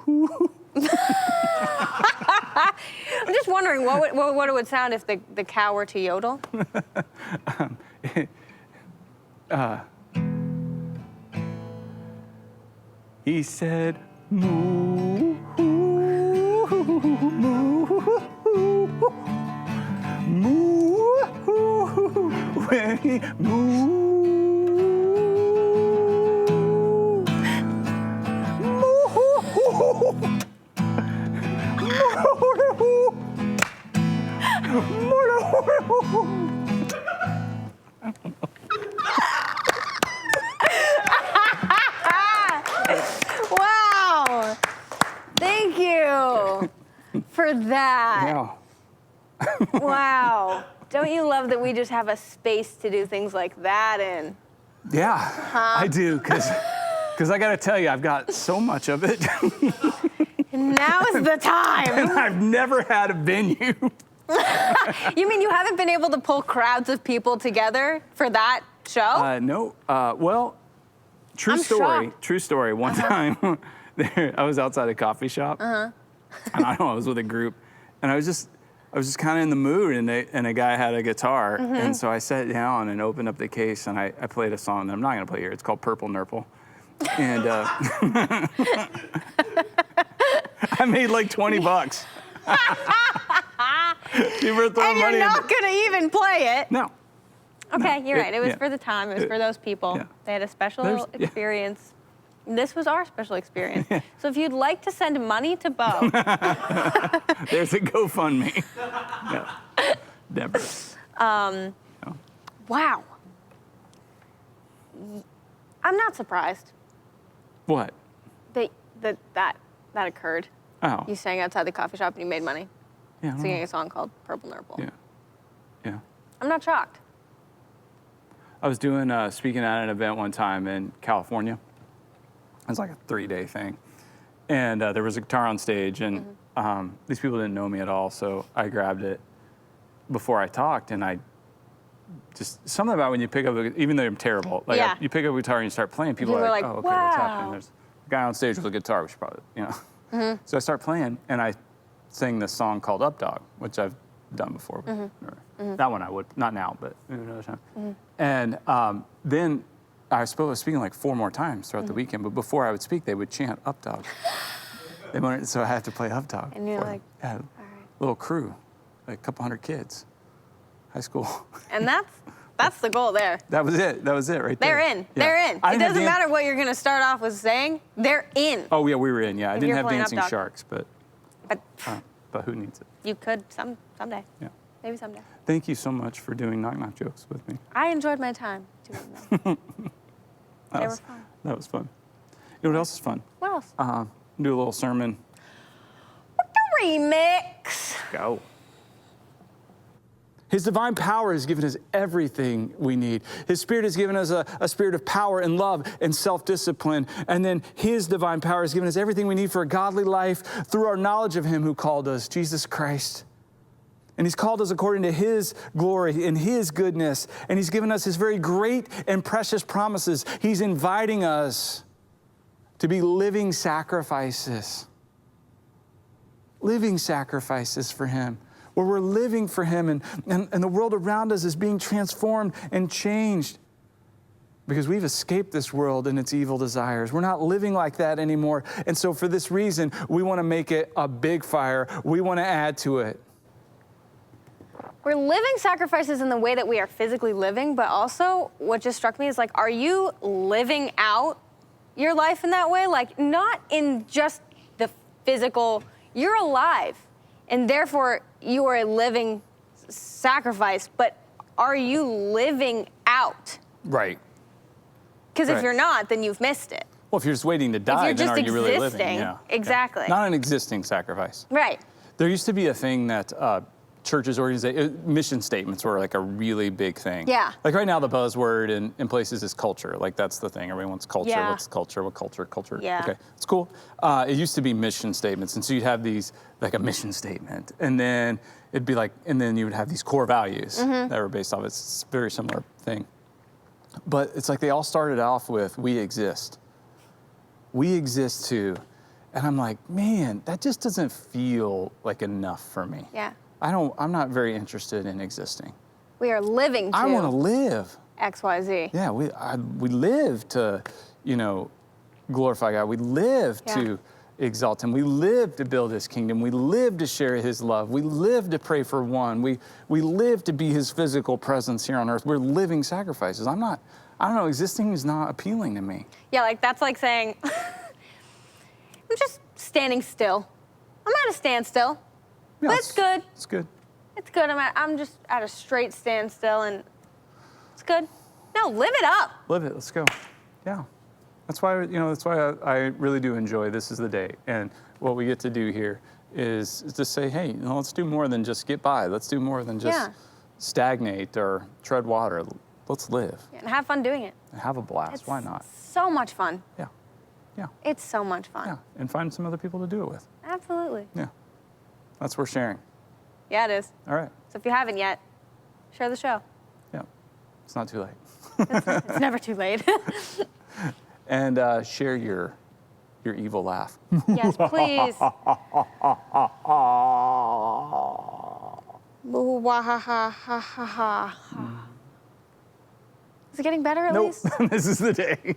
just wondering what it would sound if the cow were to yodel. He said moo. Moo. When he moo. Wow! Thank you for that. Yeah. Wow. Don't you love that we just have a space to do things like that in? Yeah, I do, because I got to tell you, I've got so much of it. Now is the time. And I've never had a venue. You mean you haven't been able to pull crowds of people together for that show? No. Well, true I'm story. shocked. True story. One time, I was outside a coffee shop, and I was with a group, and I was just kind of in the mood, and a guy had a guitar, and so I sat down and opened up the case, and I played a song that I'm not going to play here. It's called Purple Nurple, and I made like 20 bucks. People were throwing And money you're in not going to even play it. No. Okay, you're right. It was yeah. for the time. It was for those people. Yeah. They had a special There's- yeah. experience. This was our special experience. So if you'd like to send money to Bo, There's a GoFundMe. Yeah. Deborah. wow. I'm not surprised What? that occurred. Oh. You sang outside the coffee shop and you made money Yeah. I don't singing know. a song called Purple Nurple. Yeah. Yeah. I'm not shocked. I was doing speaking at an event one time in California. It was like a 3-day thing, and there was a guitar on stage, and these people didn't know me at all, so I grabbed it before I talked, and I just something about when you pick up, even though I'm terrible, like Yeah. you pick up a guitar and you start playing, people You are were like, like, oh, okay, what's wow. happening? There's a guy on stage with a guitar, we should probably, So I start playing, and I sing this song called Up Dog, which I've done before. That one I would, not now, but maybe another time. And then I was speaking like 4 more times throughout the weekend, but before I would speak, they would chant Up Dog. So I had to play Up Dog. And you're for them. like, Yeah, all right. little crew, like a couple hundred kids, high school. And that's the goal there. That was it right there. They're in. Yeah. They're in. I It didn't have doesn't matter what you're going to start off with saying. They're in. Oh yeah, we were in, yeah. I If didn't you're have playing Up Dancing Dog. Sharks, but But who needs it? you could someday. Yeah. Maybe someday. Thank you so much for doing knock knock jokes with me. I enjoyed my time doing them. They were fun. That was fun. You know what else is fun? What else? Do a little sermon. The remix. Go. His divine power has given us everything we need. His Spirit has given us a spirit of power and love and self-discipline. And then His divine power has given us everything we need for a godly life through our knowledge of Him who called us, Jesus Christ. And He's called us according to His glory and His goodness. And He's given us His very great and precious promises. He's inviting us to be living sacrifices. Living sacrifices for Him. Where we're living for Him and the world around us is being transformed and changed because we've escaped this world and its evil desires. We're not living like that anymore. And so for this reason, we want to make it a big fire. We want to add to it. We're living sacrifices in the way that we are physically living, but also what just struck me is like, are you living out your life in that way? Like, not in just the physical, you're alive, and therefore you are a living sacrifice, but are you living out? Right. Because if Right. you're not, then you've missed it. Well, if you're just waiting to die, you're then just are you really living? existing, Yeah. exactly. Not an existing sacrifice. Right. There used to be a thing that churches, mission statements were like a really big thing. Yeah. Like right now, the buzzword in places is culture. Like that's the thing. Everyone wants culture. Yeah. What's culture? What culture? Culture. Yeah. Okay, it's cool. It used to be mission statements, and so you'd have these like a mission statement, and then it'd be like, and then you would have these core values that were based off. It's a very similar thing, but it's like they all started off with "We exist." We exist too, and I'm like, man, that just doesn't feel like enough for me. Yeah. I'm not very interested in existing. We are living to I want to live. XYZ. Yeah, we live to, glorify God. We live Yeah. to exalt Him. We live to build His kingdom. We live to share His love. We live to pray for one. We live to be His physical presence here on earth. We're living sacrifices. I don't know, existing is not appealing to me. Yeah, like that's like saying, I'm just standing still. I'm at a standstill. Yeah, But it's good. It's good. It's good. I'm just at a straight standstill, and it's good. No, live it up. Live it. Let's go. Yeah. That's why, I really do enjoy This Is the Day. And what we get to do here is to say, hey, let's do more than just get by. Let's do more than just Yeah. stagnate or tread water. Let's live And have fun doing it. and have a blast. It's Why not? so much fun. Yeah. Yeah. It's so much fun. Yeah. And find some other people to do it with. Absolutely. Yeah. That's worth sharing. Yeah, it is. All right. So if you haven't yet, share the show. Yeah. It's not too late. It's never too late. And share your evil laugh. Yes, please. Boo, wah, ha, ha, ha, ha, ha. Is it getting better at Nope. least? This is the day.